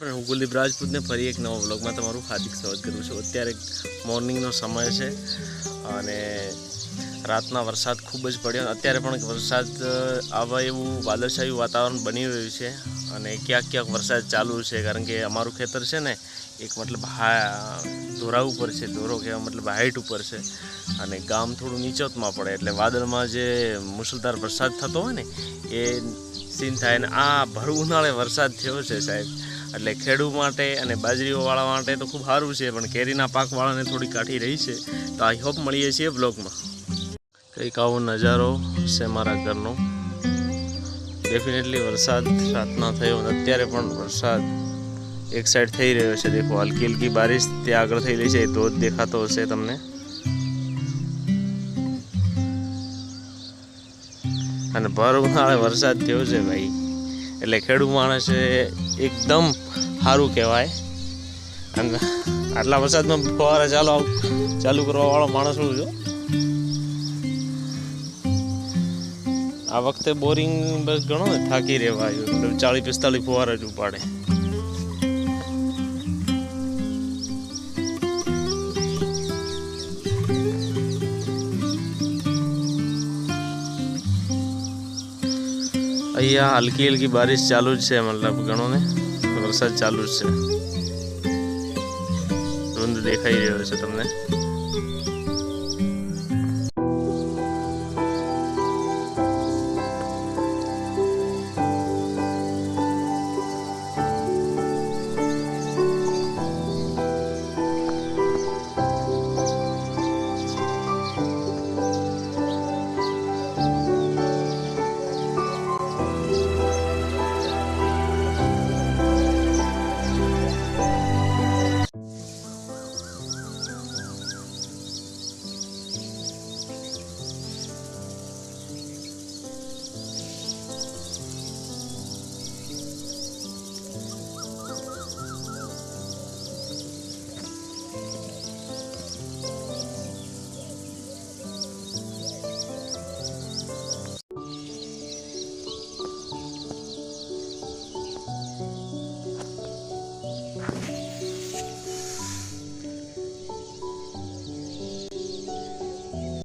હું કુલદીપ રાજપૂતને ફરી એક નવા વ્લોગમાં તમારું હાર્દિક સ્વાગત કરું છું। અત્યારે મોર્નિંગનો સમય છે અને રાતના વરસાદ ખૂબ જ પડ્યો। અત્યારે પણ વરસાદ આવે એવું વાદળછાયું વાતાવરણ બની રહ્યું છે અને ક્યાંક ક્યાંક વરસાદ ચાલુ છે, કારણ કે અમારું ખેતર છે ને એક મતલબ ધોરા ઉપર છે, ધોરો કહેવા મતલબ હાઈટ ઉપર છે અને ગામ થોડું નીચોતમાં પડે એટલે વાદળમાં જે મુસળધાર વરસાદ થતો હોય ને એ સીન થાય। અને આ ભર ઉનાળે વરસાદ થયો છે સાહેબ, એટલે ખેડૂત માટે અને બાજરીઓવાળા માટે તો ખૂબ સારું છે, પણ કેરીના પાકવાળાને થોડી કાઠી રહી છે। તો આઈ હોપ મળીએ છીએ બ્લોગમાં। કંઈક આવો નજારો છે મારા ઘરનો। ડેફિનેટલી વરસાદ રાતના થયો, અત્યારે પણ વરસાદ એક સાઈડ થઈ રહ્યો છે। દેખો હલકી હલકી બારિશ ત્યાં આગળ થઈ રહી છે, એ ધોધ દેખાતો હશે તમને। અને ભર ઉનાળે વરસાદ થયો છે ભાઈ, એટલે ખેડૂત માણસે એકદમ સારું કહેવાય। અને આટલા વરસાદમાં ફવારા ચાલુ કરવા વાળો માણસ હું છું। આ વખતે બોરિંગ બસ ગણો ને થાકી રહેવાયું, 40-45 ફવારા જ ઉપાડે। અહીંયા હલકી હલકી બારિશ ચાલુ જ છે, મતલબ ગણો ને વરસાદ ચાલુ જ છે। ધૂંધ દેખાઈ રહ્યો છે તમને।